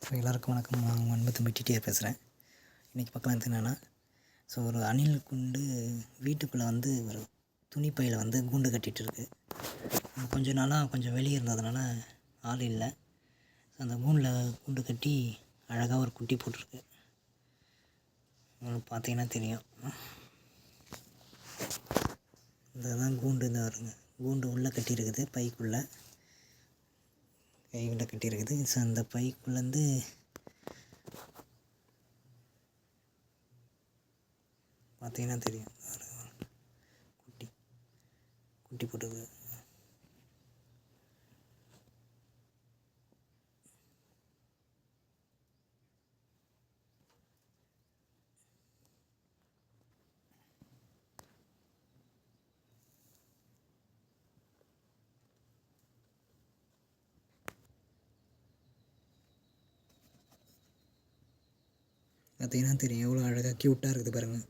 So எல்லாருக்கும் வணக்கம். நான் உங்கள் அன்பு தம்பி டிடிஆர் பேசுகிறேன். இன்றைக்கி பார்க்கலாம் என்னென்னா, ஸோ ஒரு அணில் கூண்டு வீட்டுக்குள்ளே வந்து ஒரு துணிப்பையில் வந்து கூண்டு கட்டிகிட்டு இருக்குது. கொஞ்ச நாளாக கொஞ்சம் வெளியே இருந்ததுனால ஆள் இல்லை. ஸோ அந்த கூண்டு கட்டி அழகாக ஒரு குட்டி போட்டிருக்கு. உங்களுக்கு பார்த்தீங்கன்னா தெரியும். இதுதான் கூண்டு. இந்த வருங்க கூண்டு உள்ளே கட்டியிருக்குது, பைக்குள்ளே கைக்குள்ளே கட்டியிருக்குது. ஸோ அந்த பைக்குள்ளேருந்து பார்த்தீங்கன்னா தெரியும், குட்டி குட்டி போட்டுருக்கு. பார்த்தீங்கன்னா தெரியும் எவ்வளோ அழகாக க்யூட்டாக இருக்குது பாருங்கள்.